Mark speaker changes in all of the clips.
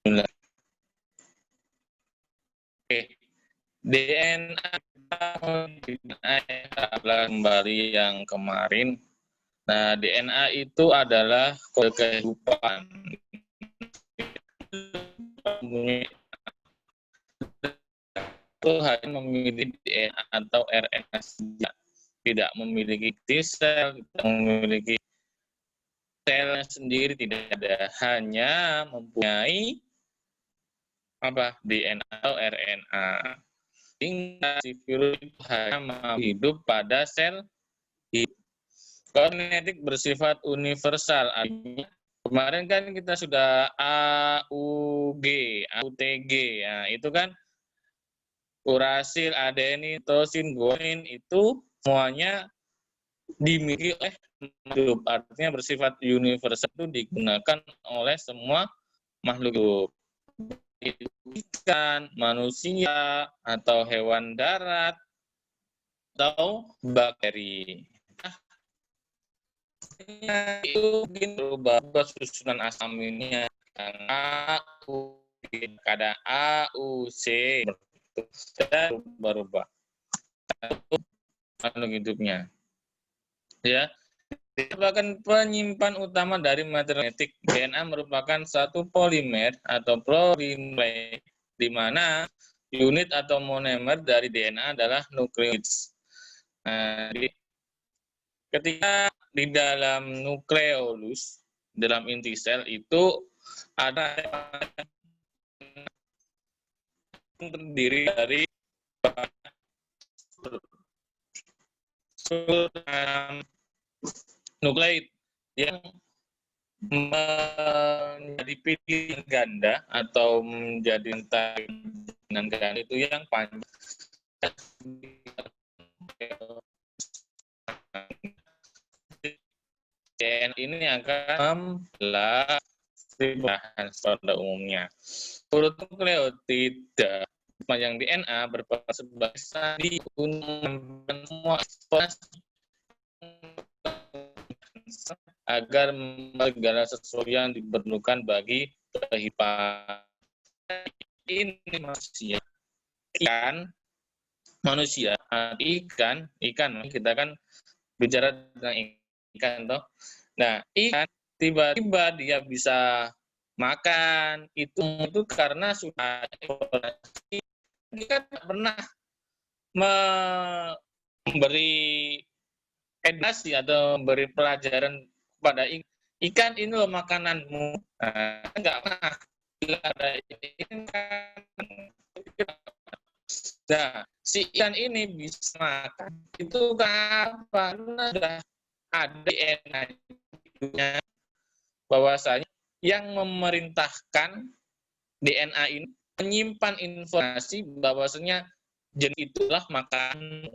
Speaker 1: Oke, DNA kembali yang kemarin. Nah, DNA itu adalah kode kehidupan. Itu hanya memiliki DNA atau RNA saja, tidak memiliki T-sel, tidak memiliki selnya sendiri, tidak ada, hanya mempunyai DNA atau RNA. Sehingga si virus itu hanya hidup pada sel hidup. Genetik bersifat universal. Kemarin kan kita sudah AUG, AUTG, nah, itu kan urasil, adenin, tosin, guanin itu semuanya dimiliki oleh makhluk. Artinya bersifat universal, itu digunakan oleh semua makhluk hidup. Ikan, manusia, atau hewan darat, atau bakteri. Itu mungkin berubah susunan asam aminnya. Ada A, U, C, dan berubah makhluk hidupnya. Ya, merupakan penyimpan utama dari materi genetik. DNA merupakan satu polimer atau protein di mana unit atau monomer dari DNA adalah nukleoid. Nah, ketika di dalam nukleolus, dalam inti sel itu ada yang terdiri dari nukleid yang menjadi pilihan ganda atau menjadi dengan ganda itu yang panjang. DNA ini akan membelah pada umumnya. Urut nukleotida panjang DNA berperan sebagai sandi untuk semua ekspresi agar segala sesuatu yang diperlukan bagi kehidupan. Ini ikan kita kan bicara tentang ikan toh. Nah, ikan tiba-tiba dia bisa makan itu karena sudah kita pernah memberi edukasi atau memberi pelajaran kepada ikan, ini loh makananmu. Nah, enggak pernah ada ikan. Nah, si ikan ini bisa makan itu karena sudah ada DNA-nya bahwasanya yang memerintahkan DNA ini menyimpan informasi bahwasanya jenis itulah makanan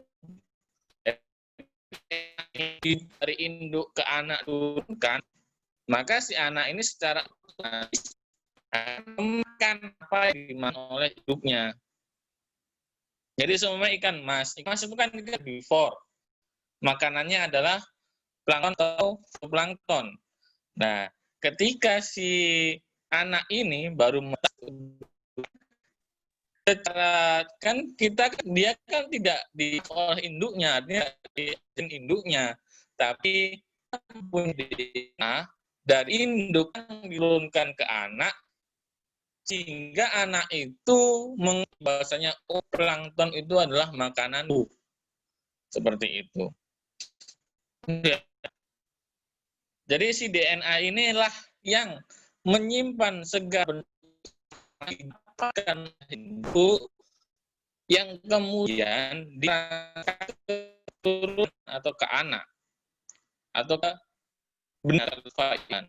Speaker 1: dari induk ke anak turunkan, maka si anak ini secara otomatis makan apa yang dimana oleh induknya. Jadi semua ikan mas itu kan ikan before, makanannya adalah plankton atau plankton. Nah, ketika si anak ini baru secara kan dia kan tidak di oleh induknya, artinya di induknya, tapi punya dari induk yang diturunkan ke anak sehingga anak itu bahasanya plankton itu adalah makanan seperti itu. Jadi si DNA inilah yang menyimpan segala bentuk yang kemudian turun atau ke anak atau ke benar varian.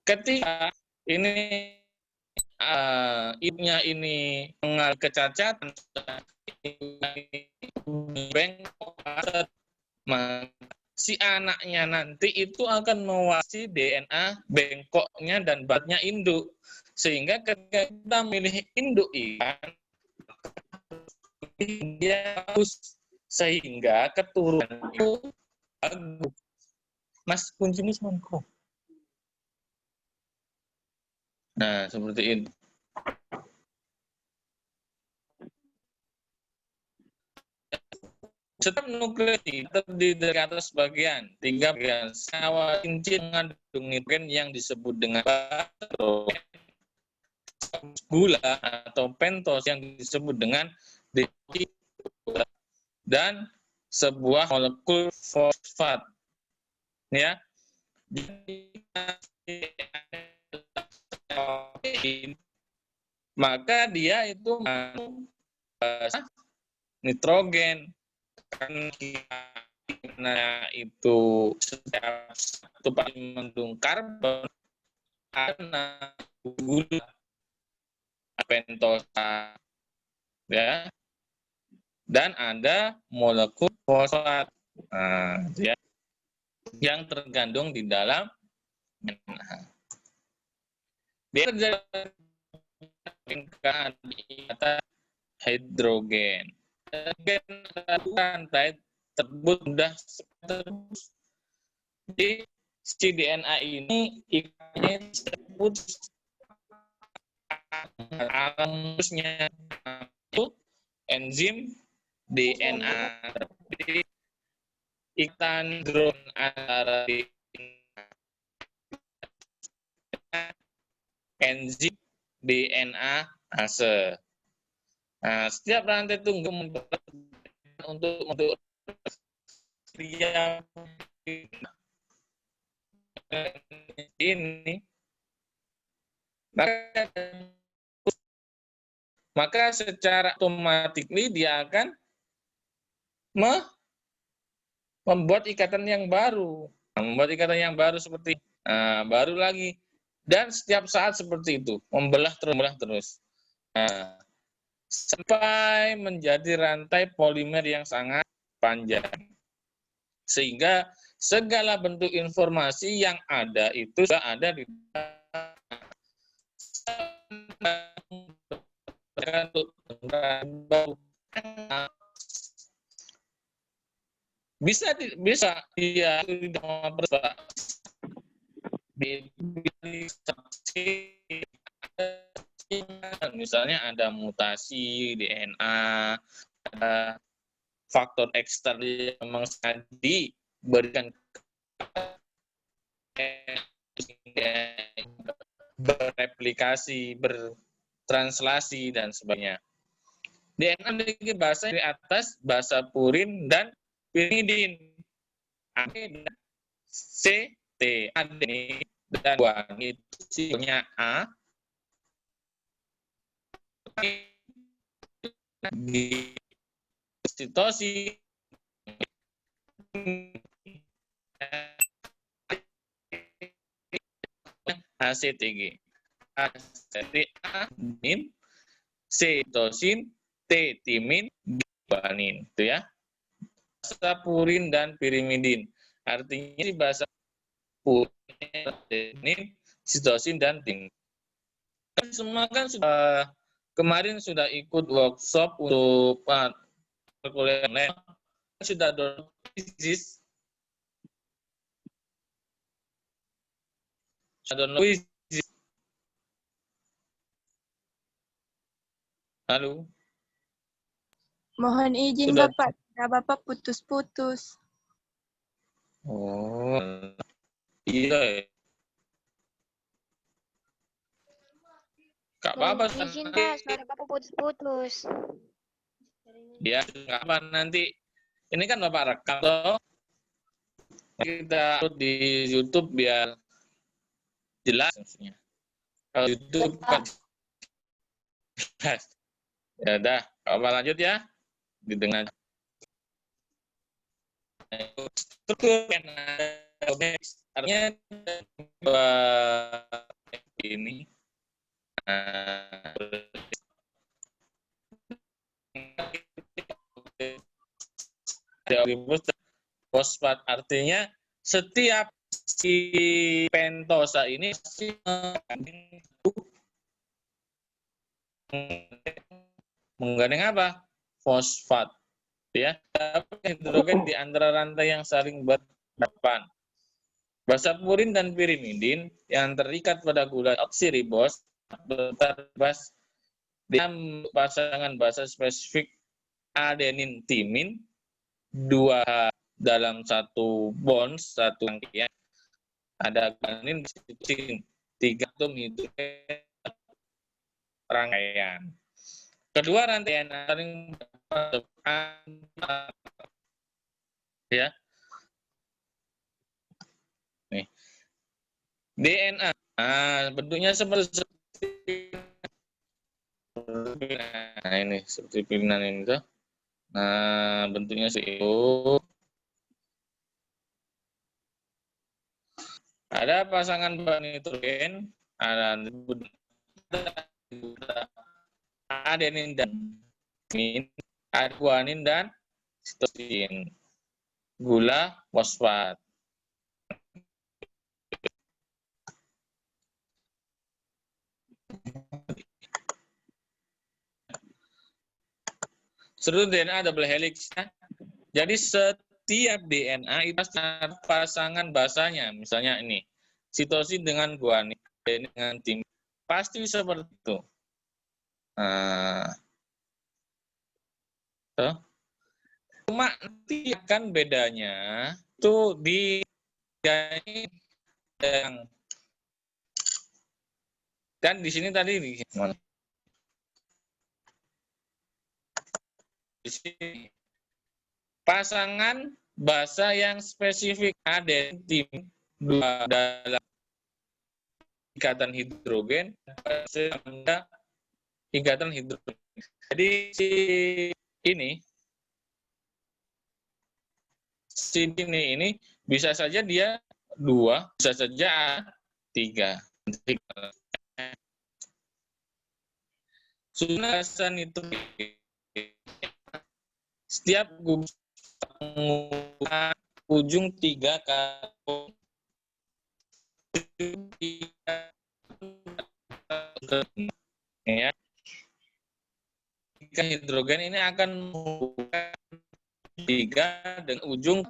Speaker 1: Ketika ini ibunya ini mengalami kecacatan, bengkok, si anaknya nanti itu akan mewakili DNA bengkoknya dan batnya induk. Sehingga ketika kita memilih induk ikan, dia harus sehingga keturunan itu bagus. Mas, kuncinya semangkuk. Nah, seperti itu. Setiap nukleus terdiri dari atas bagian, 3 bagian. Senyawa cincin mengandung nitrogen yang disebut dengan gula atau pentos yang disebut dengan deoksiribos dan sebuah molekul fosfat. Ya. Maka dia itu nitrogen, karena itu setiap satu mengandung karbon, karena gula pentosa, ya, dan ada molekul fosfat, ya, yang terkandung di dalam NaH. Dia terjadi kata hidrogen. Rantai tersebut mudah terus. Di si DNA ini ikatnya disebut alamnya itu enzim DNA. Ikatan drone antara enzim DNA ase. Nah, setiap rantai tunggu untuk ini, maka secara otomatis dia akan membuat ikatan yang baru, seperti baru lagi, dan setiap saat seperti itu membelah terus. Nah, sampai menjadi rantai polimer yang sangat panjang. Sehingga segala bentuk informasi yang ada itu sudah ada di bisa dia misalnya ada mutasi DNA, ada faktor ekstern yang memang diberikan bereplikasi, bertranslasi, dan sebagainya. DNA memiliki bahasa di atas, bahasa purin dan pirimidin. A dan C, T, A, D, dan guanin itu simbolnya A. Di sitosin ACTG. Adenin, C sitosin, T timin, G guanin, itu ya. Bahasa purin dan pirimidin. Artinya di bahasa purin, adenin, sitosin, dan timin. Semua kan sudah kemarin sudah ikut workshop untuk kuliah online, sudah dosis. Halo.
Speaker 2: Mohon izin
Speaker 1: Sudah.
Speaker 2: Bapak, Bapak putus-putus.
Speaker 1: Oh, iya. Gak apa-apa.
Speaker 3: Izin Pak, suara Bapak putus-putus.
Speaker 1: Ya, nggak apa nanti. Ini kan Bapak rekam toh. Kita upload di YouTube biar jelas maksudnya. Kalau YouTube kan jelas. Ya udah, apa lanjut ya? Didengar. Artinya ini fosfat, artinya setiap si pentosa ini menggandeng apa? Fosfat, ya. Hidrogen di antara rantai yang saling berhadapan. Basa purin dan pirimidin yang terikat pada gula oksiribos terbas dalam pasangan basa spesifik adenin timin, 2 dalam satu bonds, satu rangkaian, ada guanin, sitosine, 3 atom hidrogen rangkaian. Kedua rangkaian saling ya. Nih. DNA. Nah, bentuknya seperti nah, ini seperti pilihan ini tuh. Nah, bentuknya seperti itu. Ada pasangan bahan nitrogen, ada adenin dan timin, ada guanin dan sitosin, gula, fosfat. Seluruh DNA double helix. Jadi setiap DNA itu pasangan basanya, misalnya ini sitosin dengan guanin dengan timin, pasti seperti itu. Nah, cuma nanti akan bedanya itu di yang kan di sini tadi di sini pasangan basa yang spesifik ada tim dua dalam ikatan hidrogen, ikatan hidrogen. Jadi ini bisa saja dia 2, bisa saja 3. Sunasan itu setiap gugus ujung 3 karbon ya. Hidrogen ini akan membuka 3 dengan ujung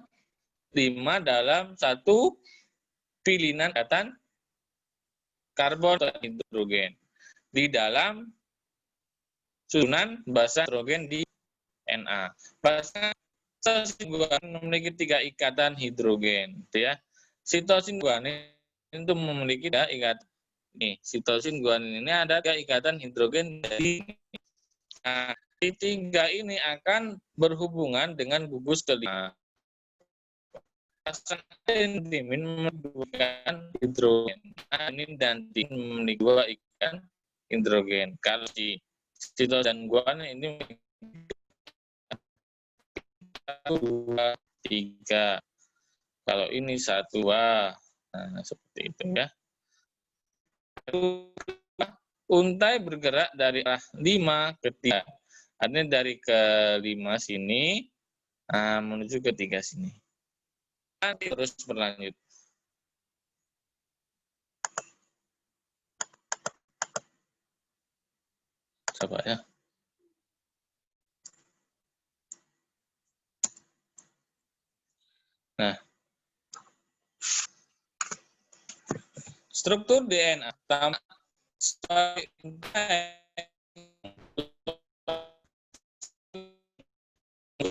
Speaker 1: 5 dalam satu pilihan ikatan karbon hidrogen di dalam susunan basa hidrogen di Na. Basa sitosin guanin memiliki 3 ikatan hidrogen, gitu ya. Sitosin guanin itu memiliki 3 ikatan. Nih, sitosin guanin ini ada 3 ikatan hidrogen. Nah, di 3 ini akan berhubungan dengan gugus kelima. Pasangan timin memiliki hidrogen. Anin dan timin memiliki 2 ikatan hidrogen. Kalau si sitosin dan guanin ini 1, 2, 3. Kalau ini 1, 2. Nah, seperti itu ya. Untai bergerak dari arah 5 ke 3. Artinya dari ke 5 sini menuju ke 3 sini. Nanti terus berlanjut. Coba ya. Nah, struktur DNA sama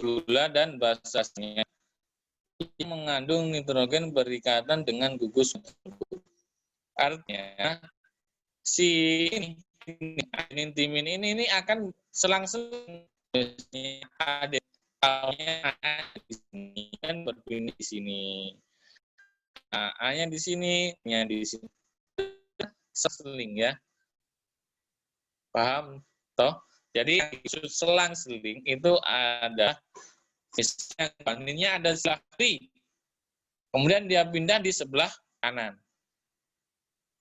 Speaker 1: gula dan basasnya mengandung nitrogen berikatan dengan gugus. Artinya si adenin timin ini akan selang-seling ada di sini kan berpindah di sini. A-nya di sini, nya di sini. Seling ya. Paham toh? Jadi selang-seling itu ada misalnya guaninnya ada di sebelah kiri. Kemudian dia pindah di sebelah kanan.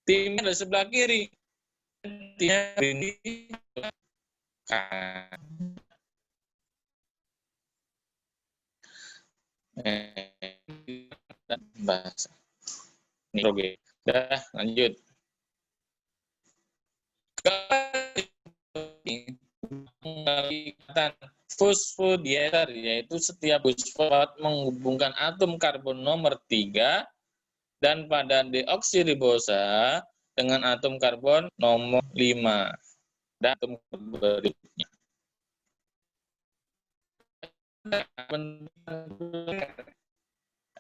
Speaker 1: Timnya ada di sebelah kiri. Timnya di kanan. Bahasa. Oke. Udah, lanjut. Ikatan fosfodieter yaitu setiap fosfat menghubungkan atom karbon nomor 3 dan pada deoksiribosa dengan atom karbon nomor 5 dan atom berikutnya.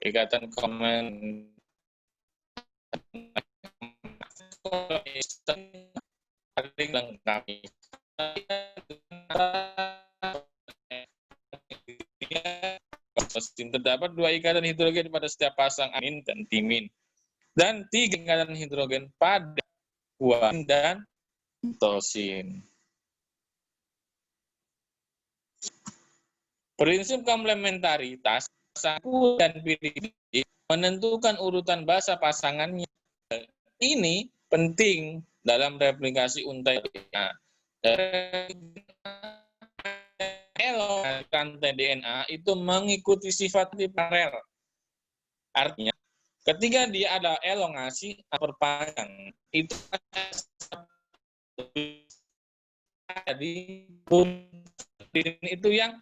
Speaker 1: Ikatan komen saling lengkapi. Terdapat 2 ikatan hidrogen pada setiap pasang amin dan timin, dan 3 ikatan hidrogen pada guanin dan tosin. Prinsip komplementaritas pasangan dan pirimidin menentukan urutan basa pasangannya. Ini penting dalam replikasi untai DNA. Rantai DNA itu mengikuti sifat paralel. Artinya, ketika dia ada elongasi perpanjang, itu jadi itu yang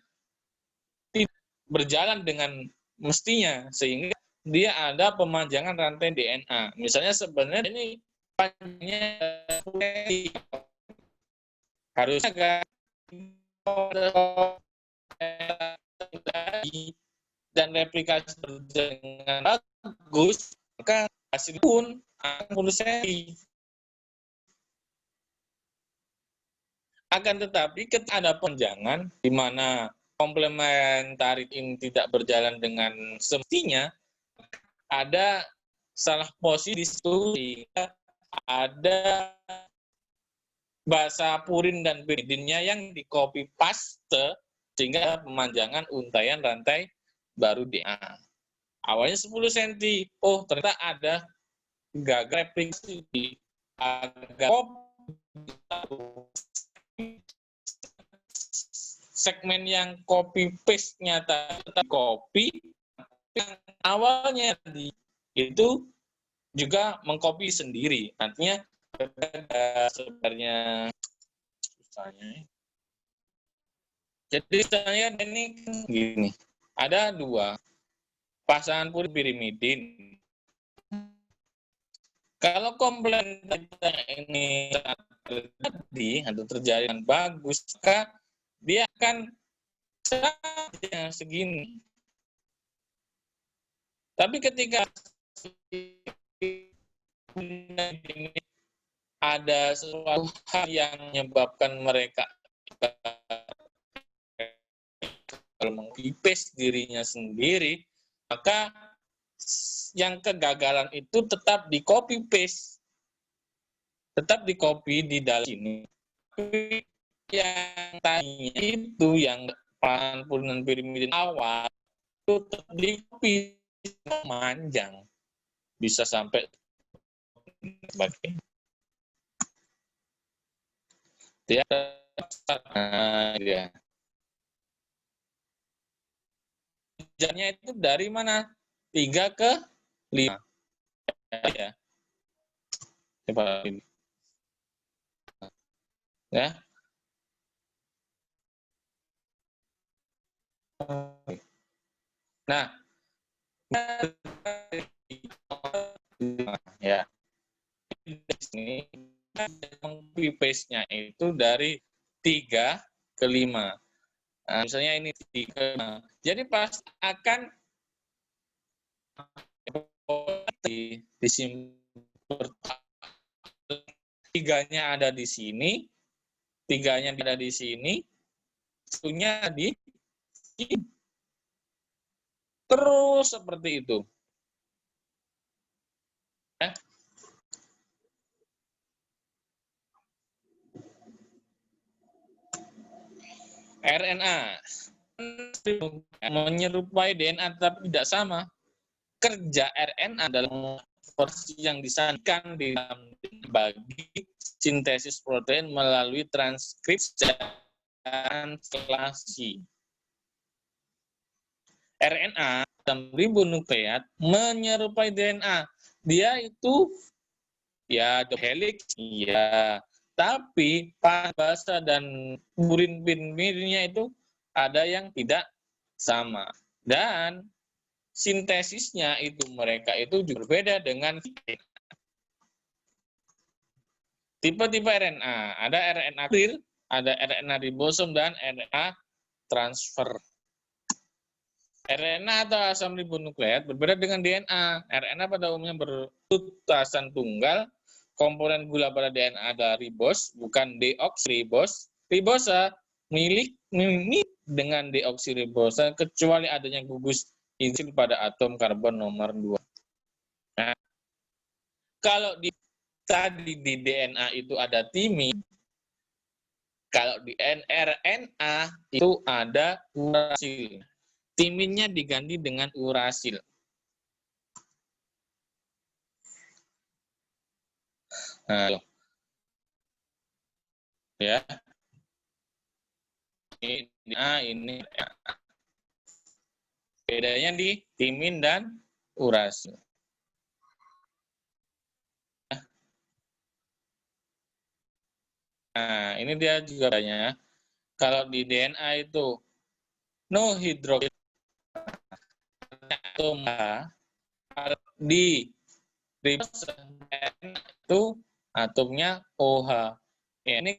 Speaker 1: tidak berjalan dengan mestinya, sehingga dia ada pemanjangan rantai DNA. Misalnya sebenarnya ini panjangnya harusnya kan dan replikasi dengan bagus, maka hasil pun akan seri. Akan tetapi ketika ada penjangan di mana komplementari ini tidak berjalan dengan semestinya, ada salah posisi di situ, ada basa purin dan piridinnya yang di copy paste sehingga pemanjangan untaian rantai baru DNA. Awalnya 10 cm, oh ternyata ada gagal replikasi di agak segmen yang copy paste-nya tetap copy, yang awalnya itu juga mengcopy sendiri. Artinya sebenarnya susahnya. Jadi saya ini gini, ada 2 pasangan purin pirimidin. Kalau komplementaritas ini terjadi atau terjadi dengan bagus, maka dia akan segini. Tapi ketika ada sesuatu hal yang menyebabkan mereka mengpipes dirinya sendiri, maka yang kegagalan itu tetap di copy paste, tetap di copy di dalam sini. Yang tadinya itu yang pasangan purin dan pirimidin awal itu tetap di copy memanjang, bisa sampai sebagai dia ya. Jamnya itu dari mana? 3 ke 5. Ya. Coba ini. Ya. Nah, ya. Di sini copy paste-nya itu dari 3 ke 5. Nah, misalnya ini 3. Jadi pas akan disimpan 3-nya ada di sini, 3-nya ada di sini, 1-nya di sini. Terus seperti itu. Ya. RNA menyerupai DNA tetapi tidak sama. Kerja RNA dalam versi yang disajikan di dalam bagi sintesis protein melalui transkripsi dan translasi. RNA dalam ribonukleat menyerupai DNA. Dia itu ya helix, iya. Tapi basa dan purin pirimidinnya itu ada yang tidak sama. Dan sintesisnya itu mereka itu juga berbeda dengan Tipe-tipe RNA, ada RNA kurir, ada RNA ribosom, dan RNA transfer. RNA atau asam ribonukleat berbeda dengan DNA. RNA pada umumnya bertutasan tunggal. Komponen gula pada DNA adalah ribos, bukan deoksiribos. Ribosa mirip dengan deoksiribosa kecuali adanya gugus hidrosil pada atom karbon nomor 2. Nah, kalau tadi di DNA itu ada timin, kalau di RNA itu ada urasil. Timinnya diganti dengan urasil. Nah, ya. Ini bedanya di timin dan urasil. Nah, ini dia juga banyak. Kalau di DNA itu no hidrogen atom di ribos itu atomnya OH. Ya, ini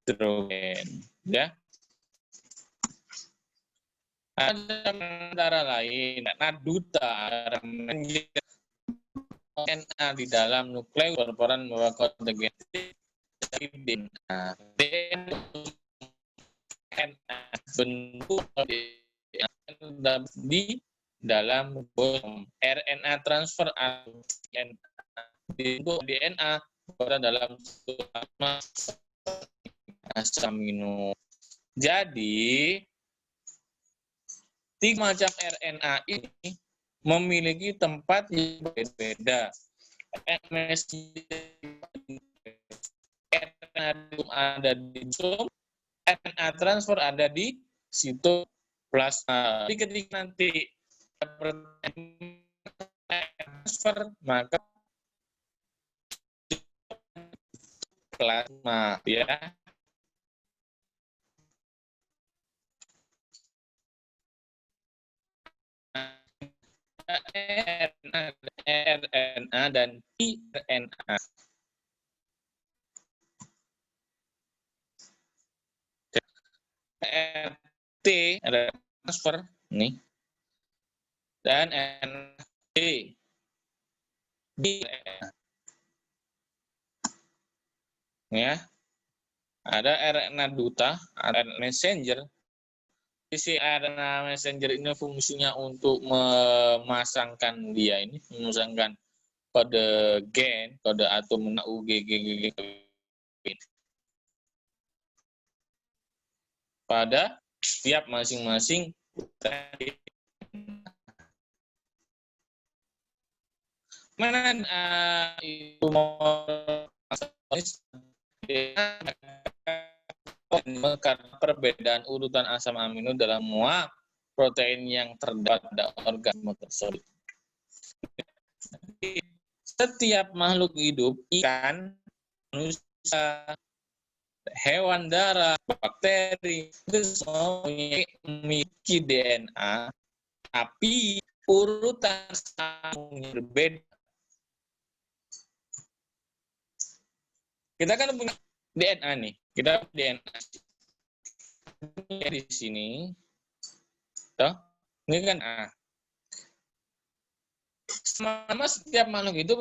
Speaker 1: hidrogen, ya. Ada antara lain naduta DNA di dalam nukleus berperan membawa kode genetik DNA. DNA bentuk di dalam RNA transfer bentuk DNA pada dalam asam amino. Jadi 3 macam RNA ini memiliki tempat yang berbeda. RNA ada di ribosom, RNA transfer ada di sitoplasma. Jadi ketika nanti transfer, maka plasma, ya. RNA dan tRNA. RT ada transfer nih, dan NT di ya, ada RNA duta, RNA messenger. Isi RNA messenger ini fungsinya untuk memasangkan memasangkan kode gen, kode atom UGGG pada setiap masing-masing mana itu karena perbedaan urutan asam amino dalam semua protein yang terdapat pada organisme tersebut. Setiap makhluk hidup, ikan, manusia, hewan darat, bakteri, itu semua memiliki DNA, tapi urutan asam berbeda. Kita kan punya DNA nih, kita punya DNA di sini, toh, ini kan A. Sama setiap makhluk itu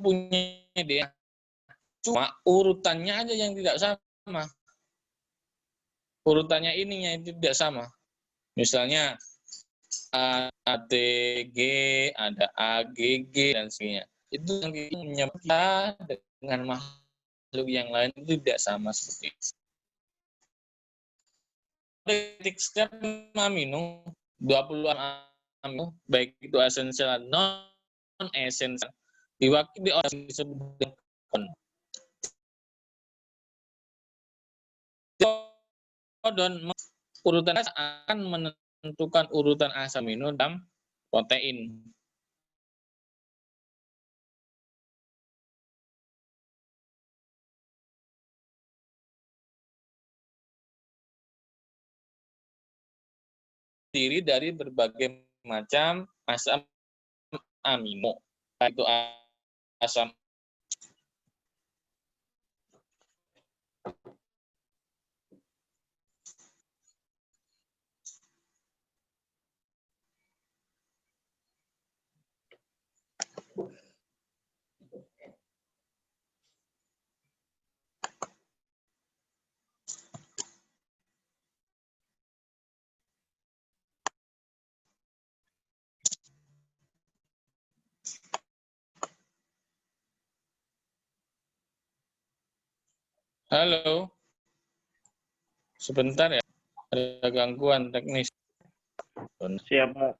Speaker 1: punya DNA, cuma urutannya aja yang tidak sama. Urutannya ininya itu tidak sama. Misalnya ATG, ada AGG dan sebagainya. Itu yang menyebabkan dengan makhluk yang lain itu tidak sama seperti itu. Setiap amino, 20 amino, baik itu esensial non esensial, diwakili oleh disebut dan urutan akan menentukan urutan asam amino dalam protein. Terdiri dari berbagai macam asam amino, itu asam. Halo, sebentar ya, ada gangguan teknis.
Speaker 4: Siapa?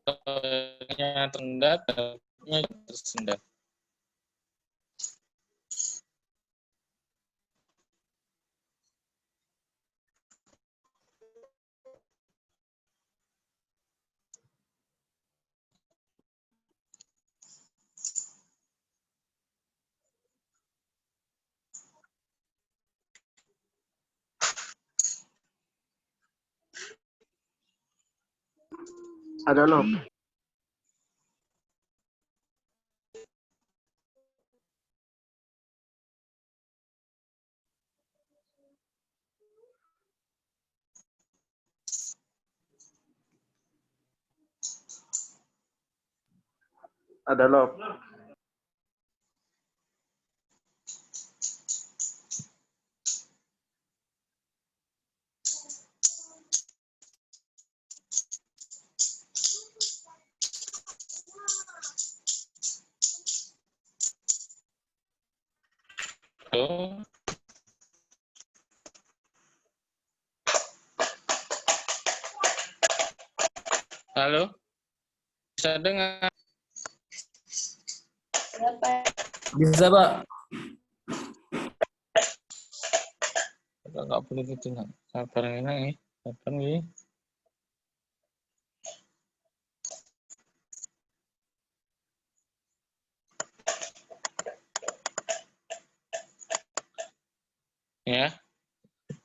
Speaker 1: Tersendat, tersendat.
Speaker 4: Ada loh. Ada loh.
Speaker 1: Halo. Halo, bisa dengar?
Speaker 5: Bisa, Pak.
Speaker 1: Nggak boleh gitu, nggak. Sabar ini, sabar nih. Ya,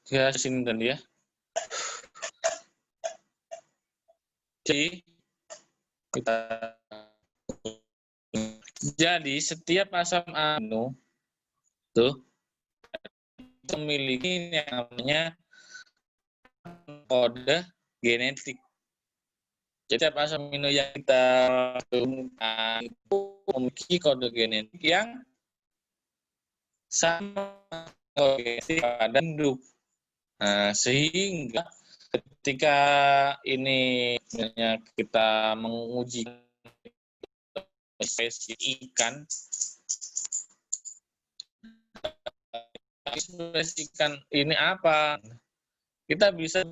Speaker 1: dia sini tadi ya. Jadi setiap asam amino itu memiliki yang namanya kode genetik. Jadi setiap asam amino yang kita temukan itu memiliki kode genetik yang sama kode genetik pada induk. Nah, sehingga ketika ini kita menguji spesies ikan, spesies ikan ini apa? Kita bisa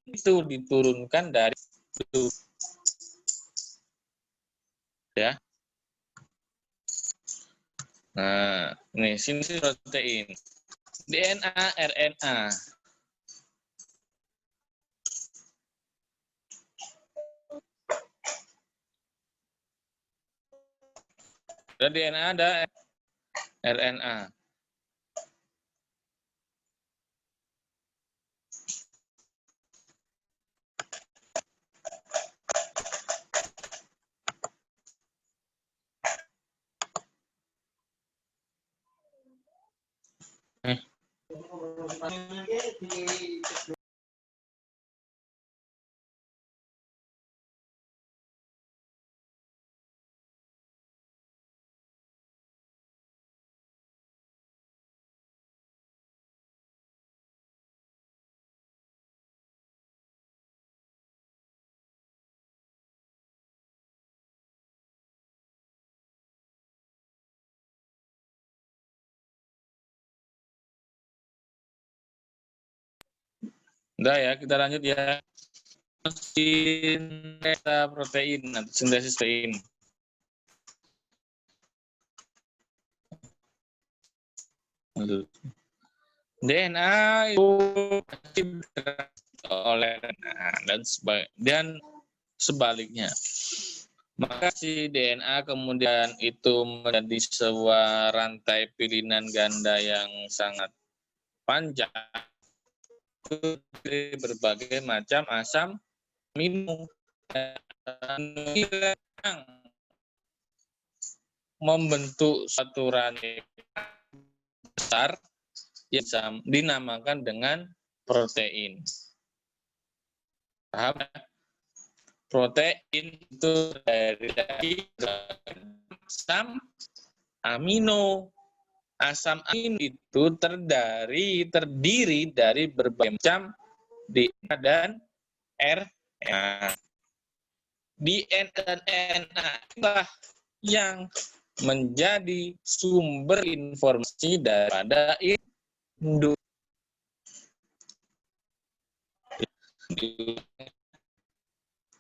Speaker 1: itu diturunkan dari itu, ya. Nah, ini sintesis protein, DNA, RNA. Ada DNA, ada RNA. Udah ya, kita lanjut ya. Sintesis protein atau sintesis protein. DNA itu oleh RNA dan sebaliknya. Maka si DNA kemudian itu menjadi sebuah rantai pilihan ganda yang sangat panjang dari berbagai macam asam amino yang membentuk satu rantai besar yang dinamakan dengan protein. Paham? Protein itu dari asam amino. Asam amino itu terdiri dari berbagai macam DNA dan RNA. DNA dan RNA itulah yang menjadi sumber informasi daripada induk.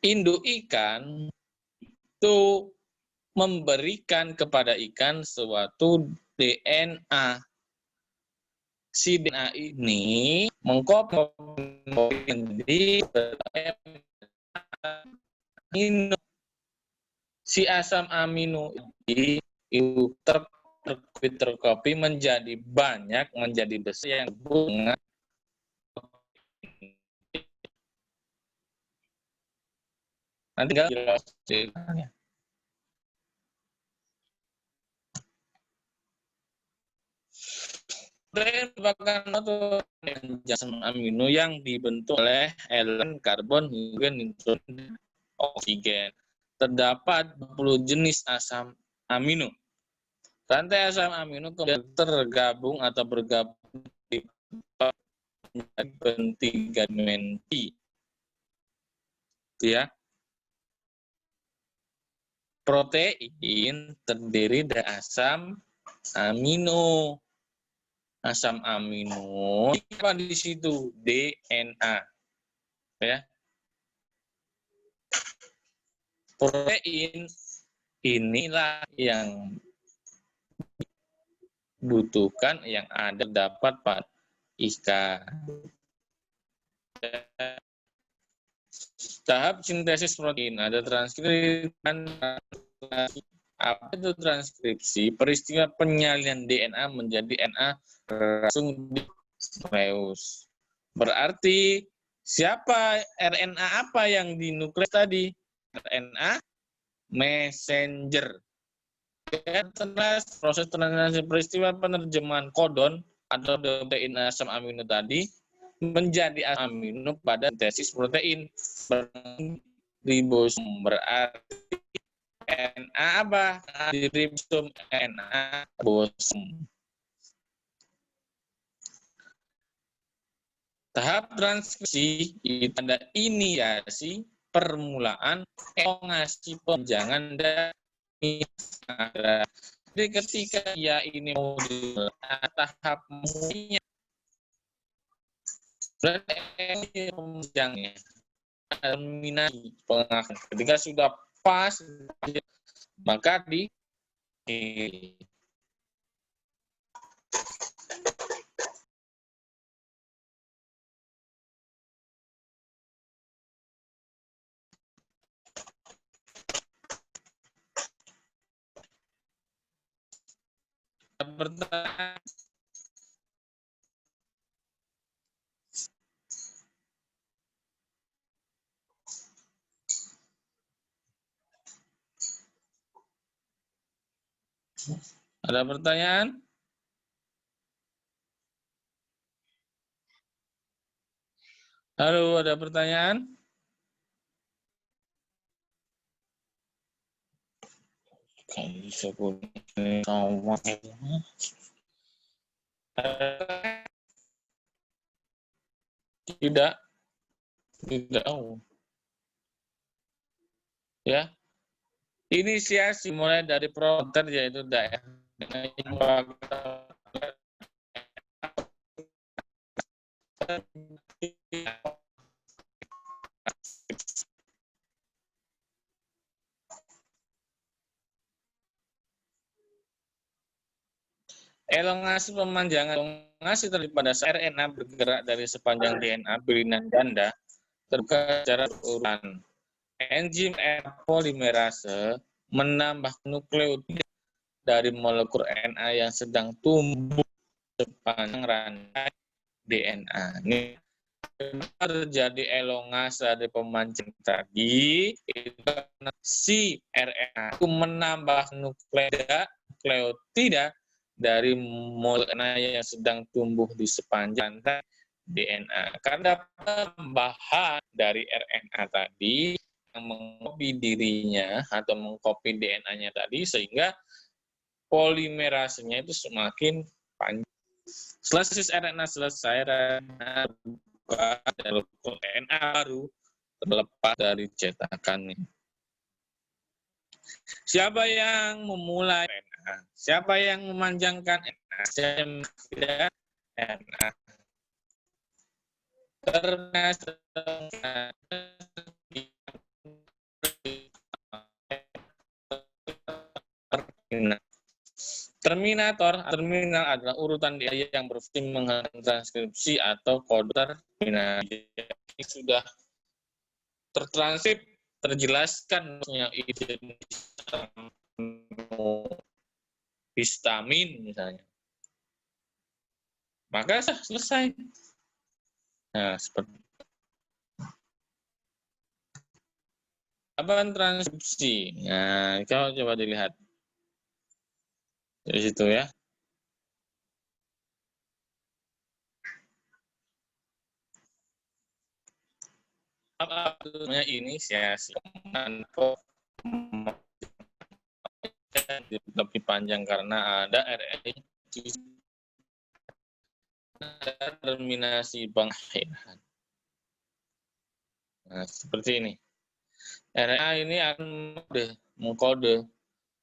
Speaker 1: Induk ikan itu memberikan kepada ikan suatu DNA. Si DNA ini mengkopi di amino. Si asam amino ini itu terkopi menjadi banyak, menjadi besar yang bunga. Nanti nggak jelas ceritanya. Protein merupakan suatu asam amino yang dibentuk oleh elemen karbon, hidrogen, nitrogen, dan oksigen. Terdapat 20 jenis asam amino. Rantai asam amino kemudian tergabung atau bergabung di tiga dimensi. Ya. Protein terdiri dari asam amino. Asam amino apa di situ? DNA. Ya. Protein inilah yang dibutuhkan yang ada dapat pada ikan. Tahap sintesis protein ada transkripsi. Apa itu transkripsi? Peristiwa penyalinan DNA menjadi RNA langsung di nukleus. Berarti siapa RNA apa yang di nukleus tadi? RNA messenger. Setelah proses translasi peristiwa penerjemahan kodon atau protein asam amino tadi menjadi asam amino pada sintesis protein ribosom. Berarti RNA apa? Di ribosom RNA ribosom. Tahap transkripsi itu ada inisiasi, permulaan, elongasi, penjangan, dan jadi ketika ya ini modul tahap mulainya berarti penjangannya terminasi pengakuan. Ketika sudah pas maka di pertanyaan. Ada pertanyaan? Halo, ada pertanyaan? Tidak. Tidak. Ya. Inisiasi mulai dari proter yaitu daerah elongasi pemanjangan. Elongasi terjadi pada saat RNA bergerak dari sepanjang DNA bilinan ganda terbuka secara urutan. Enzim polimerase menambah nukleotida dari molekul RNA yang sedang tumbuh sepanjang rantai DNA. Ini terjadi elongase dari pemancing tadi, itu karena si RNA itu menambah nukleotida dari molekul RNA yang sedang tumbuh di sepanjang DNA. Karena tambahan dari RNA tadi yang mengcopy dirinya atau mengcopy DNA-nya tadi, sehingga polimerasenya itu semakin panjang. Setelah sintesis RNA selesai, RNA ada RNA baru terlepas dari cetakannya. Siapa yang memulai RNA? Siapa yang memanjangkan RNA? Siapa yang mengakhiri RNA? Karena terminal adalah urutan DNA yang berfungsi menghasilkan transkripsi atau kode terminal. Ini sudah tertranskrip, terjelaskan histamin misalnya. Maka selesai. Nah, seperti apa transkripsi? Nah, kalau coba dilihat di situ ya. Apa namanya inisiasi? Lebih panjang karena ada RNA terminasi pengakhiran. Nah, seperti ini. RNA ini akan mengkode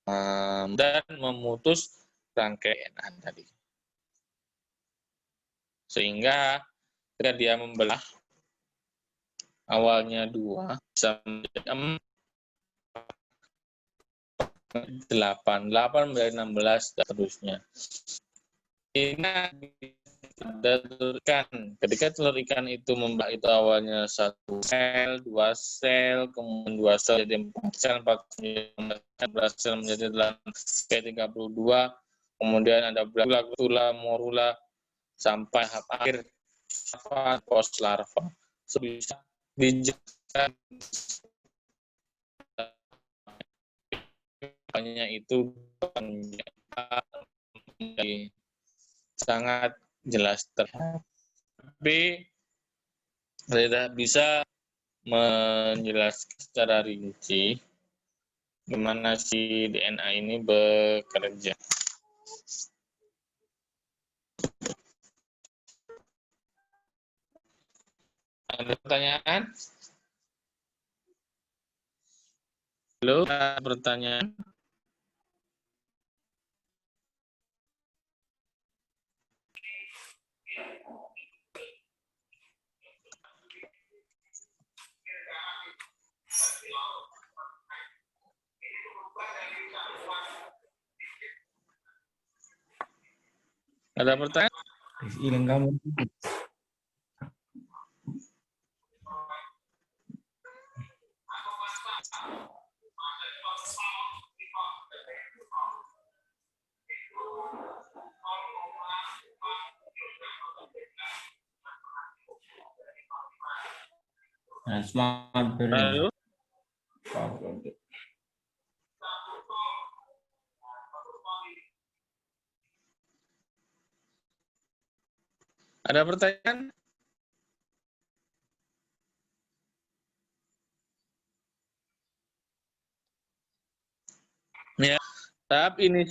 Speaker 1: dan memutus rangkaian DNA tadi. Sehingga ketika dia membelah, awalnya 2, bisa menjadi 8 menjadi 16, dan seterusnya. Ini telur-ikan. Ketika telur ikan itu membelah, itu awalnya 1 sel, 2 sel, kemudian 2 sel jadi 4 sel, 14 sel menjadi 32, kemudian ada tula, morula, sampai tahap akhir post larva. Bisa dijelaskan itu sangat jelas terlihat. Tapi tidak bisa menjelaskan secara rinci bagaimana si DNA ini bekerja. Ada pertanyaan? Halo, ada pertanyaan? Ada pertanyaan?
Speaker 5: Hilang kamu. Nah, semangat
Speaker 1: Halo? Ada pertanyaan? Ya, tahap ini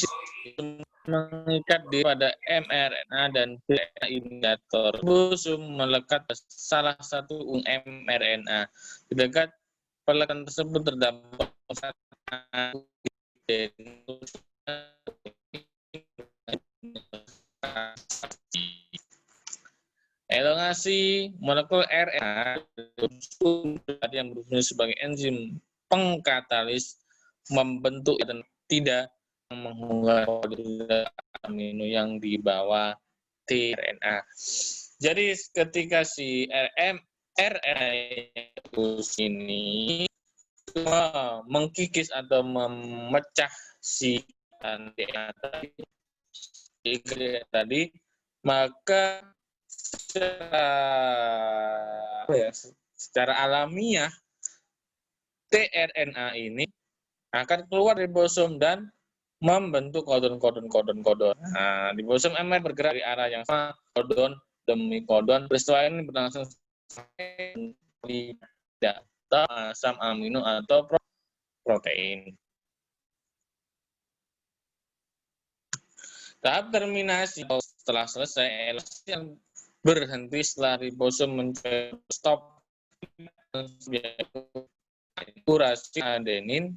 Speaker 1: mengikat diri pada mRNA dan DNA initiator. Melekat salah satu mRNA. Di dekat pelekatan tersebut terdapat elongasi molekul RNA yang berfungsi sebagai enzim pengkatalis membentuk dan tidak mengunggah kode amino yang dibawa tRNA. Jadi ketika si RNA ini mengkikis atau memecah si DNA tadi, maka secara alamiah tRNA ini akan keluar dari ribosom dan membentuk kodon. Nah, ribosom MR bergerak di arah yang sama, kodon demi kodon. Peristiwa ini berlangsung di data asam amino atau protein. Tahap terminasi setelah selesai, elastasi yang berhenti setelah ribosom mencapai stop urasi adenin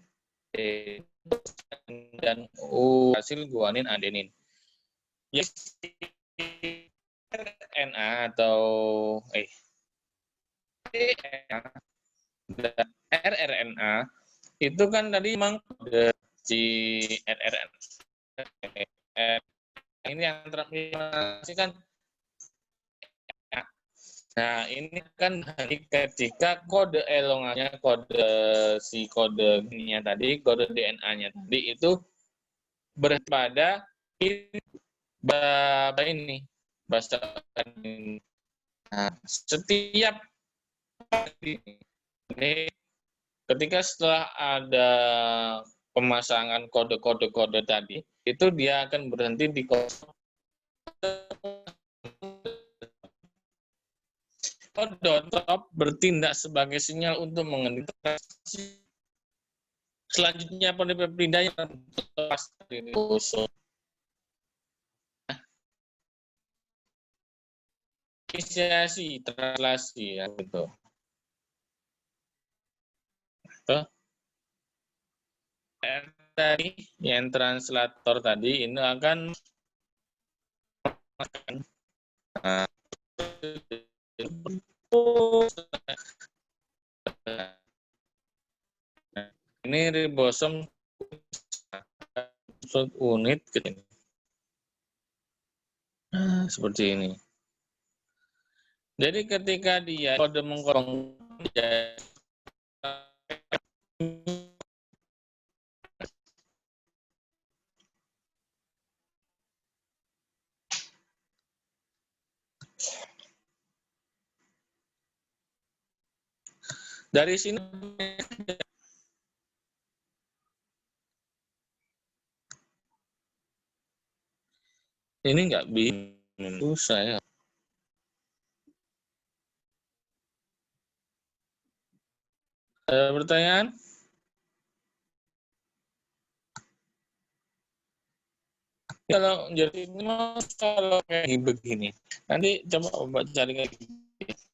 Speaker 1: dan hasil guanin adenin. RNA atau rRNA itu kan tadi memang si rRNA ini yang transmisikan. Nah, ini kan ketika kode elonganya, kode DNA-nya tadi itu berpada ini bahasa ini. Nah, setiap ini ketika setelah ada pemasangan kode-kode tadi, itu dia akan berhenti di kodon top bertindak sebagai sinyal untuk mengendalikan selanjutnya polipeptida yang terlepas dari ribosom. Inisiasi translasi ya gitu. Tadi yang translator tadi ini akan ini ribosom unit seperti ini. Jadi ketika dia kode mengkorong dari sini ini nggak bisa ya. Pertanyaan? Kalau jadi ini kalau kayak begini, nanti coba cari kayak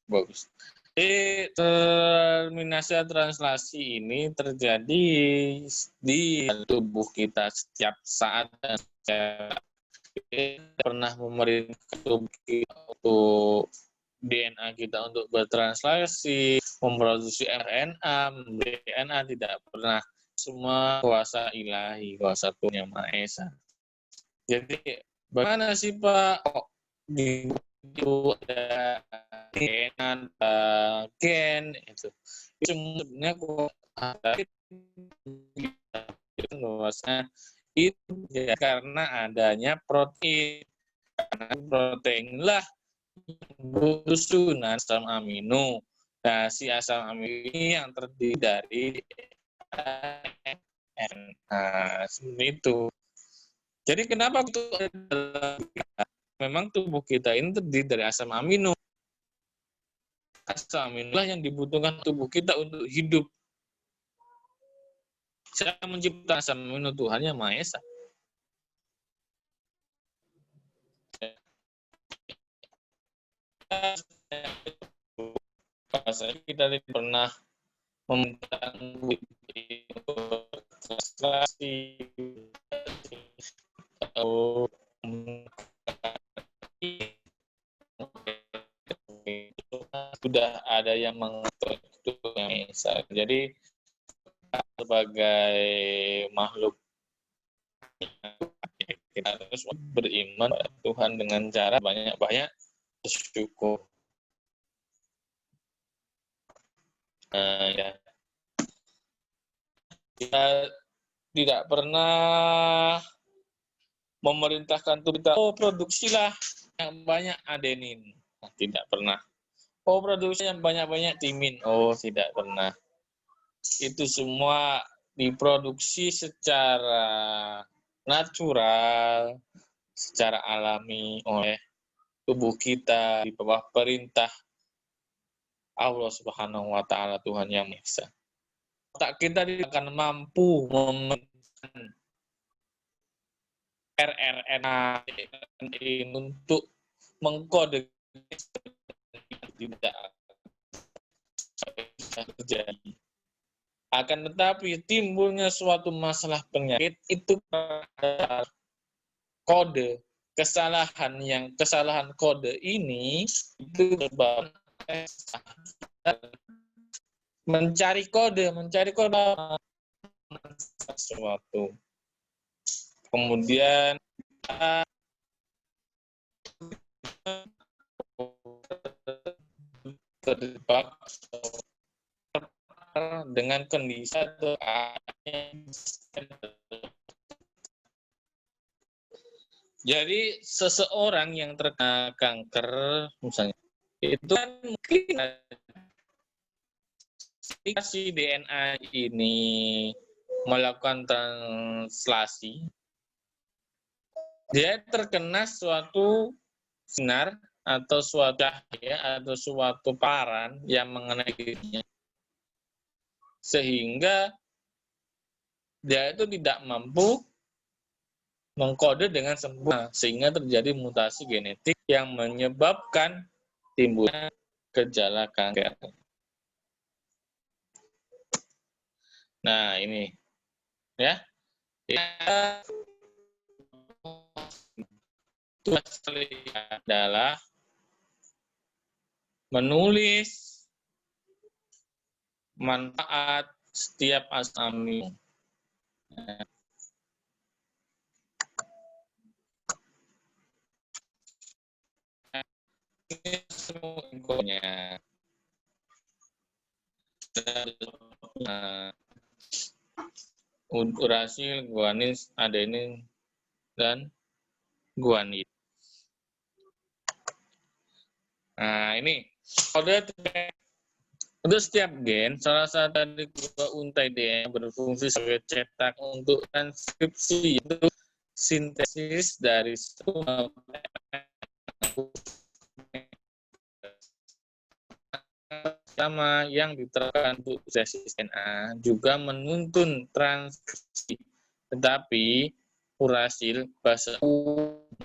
Speaker 1: bagus. Jadi terminasi translasi ini terjadi di tubuh kita setiap saat dan kita pernah memerintahkan tubuh kita untuk DNA kita untuk bertranslasi, memproduksi RNA, DNA tidak pernah. Semua kuasa ilahi, kuasa Tuhan Yang Maha Esa. Jadi bagaimana sih Pak di itu ada gen itu sebenarnya itu ya karena adanya protein. Karena protein lah susunan asam amino. Nah, si asam amino ini yang terdiri dari RNA seperti itu. Jadi kenapa itu memang tubuh kita ini terdiri dari asam amino. Asam amino lah yang dibutuhkan tubuh kita untuk hidup. Siapa mencipta asam amino? Tuhan Yang Maha Esa. Saya kita pernah meminta translasi sudah ada yang mengatur itu yang bisa. Jadi sebagai makhluk kita harus beriman pada Tuhan dengan cara banyak-banyak bersyukur. Ya. Kita tidak pernah memerintahkan tubuh kita, produksilah yang banyak adenin. Nah, tidak pernah. Oh, produksi yang banyak-banyak timin. Oh, tidak pernah. Itu semua diproduksi secara natural, secara alami oleh tubuh kita di bawah perintah Allah Subhanahu wa taala, Tuhan yang Maha Esa. Otak kita tidak akan mampu memenuhi rRNA untuk mengkode tidak terjadi. Akan tetapi timbulnya suatu masalah penyakit itu kode kesalahan kode ini itu sebab mencari kode sesuatu. Kemudian terjebak dengan kondisi atau jadi seseorang yang terkena kanker misalnya itu kan mungkin si DNA ini melakukan translasi, dia terkena suatu sinar atau suatu cahaya atau suatu paparan yang mengenai dirinya, sehingga dia itu tidak mampu mengkode dengan sempurna, sehingga terjadi mutasi genetik yang menyebabkan timbulnya gejala kanker. Nah, ini ya. Tugas kalian adalah menulis manfaat setiap asam amino. Ini semua infonya. Urasil, guanin, adenin, dan guanid. Nah, ini kode untuk setiap gen, salah satu dari dua untai DNA berfungsi sebagai cetak untuk transkripsi, yaitu sintesis dari semua pertama yang diterapkan untuk sintesis DNA juga menuntun transkripsi, tetapi urasil bahasa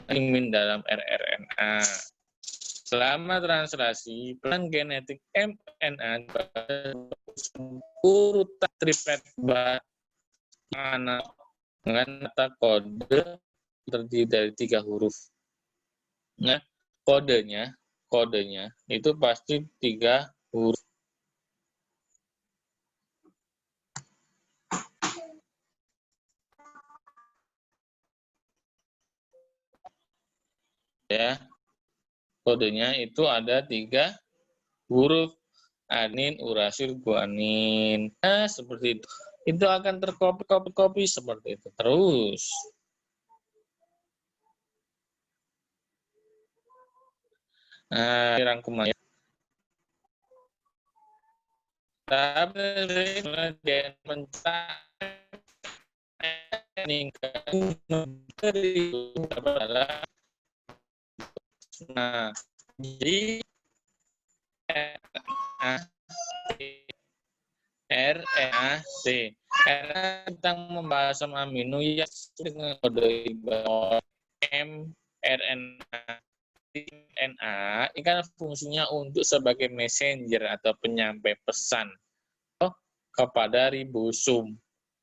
Speaker 1: imin dalam rRNA. Selama translasi, peran genetik mRNA urutan triplet mana dengan kata kode terdiri dari 3 huruf. Nah, kodenya itu pasti 3 huruf. Ya. Kodenya itu ada 3 huruf, adenin, urasil, guanin. Nah, seperti itu. Itu akan terkopi seperti itu terus. Nah, rangkumannya. Tapi kemudian adalah nah, jadi RNA-C. Karena tentang membahas asam amino yang dengan kode mRNA. DNA ini kan fungsinya untuk sebagai messenger atau penyampai pesan kepada ribosom,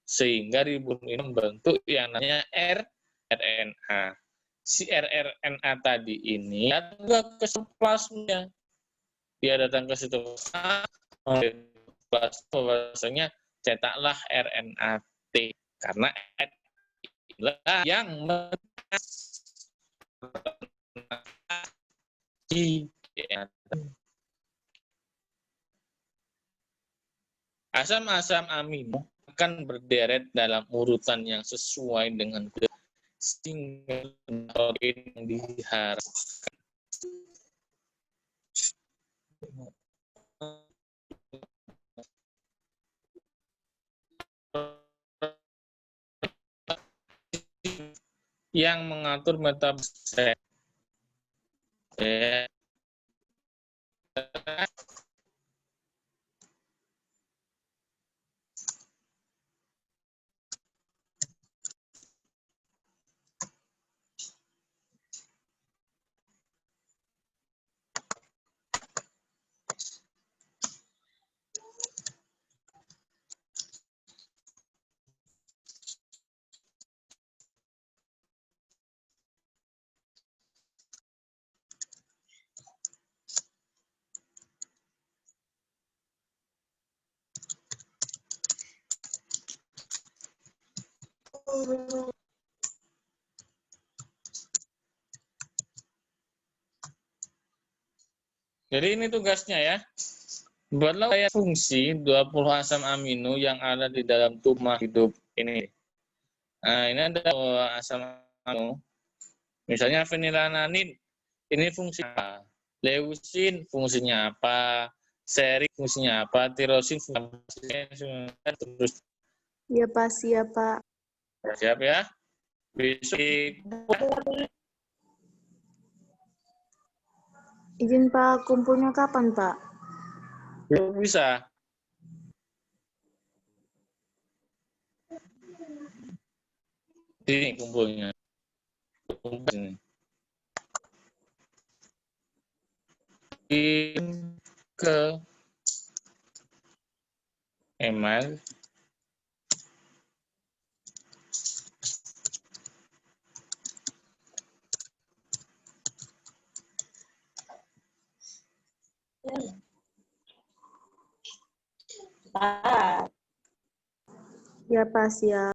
Speaker 1: sehingga ribosom ini membentuk yang namanya rRNA. Si rRNA tadi ini datang ke sitoplasma, dia datang ke sitoplasma, bahwasanya cetaklah RNA-T, karena inilah yang asam-asam amino akan berderet dalam urutan yang sesuai dengan sehingga protein yang diharapkan. yang mengatur metabolisme. Ya. Jadi ini tugasnya ya. Buatlah kayak fungsi 20 asam amino yang ada di dalam tubuh hidup ini. Nah, ini ada asam amino. Misalnya fenilalanin, ini fungsinya apa? Leusin fungsinya apa? Serik fungsinya apa? Tirosin fungsinya apa? Terus
Speaker 2: Ya Pak, siap Pak.
Speaker 1: siap ya. Besok
Speaker 2: Izin Pak, kumpulnya kapan Pak?
Speaker 1: bisa. Ini kumpulnya. Kumpul ini. Ke email
Speaker 2: Ya Pak, siap.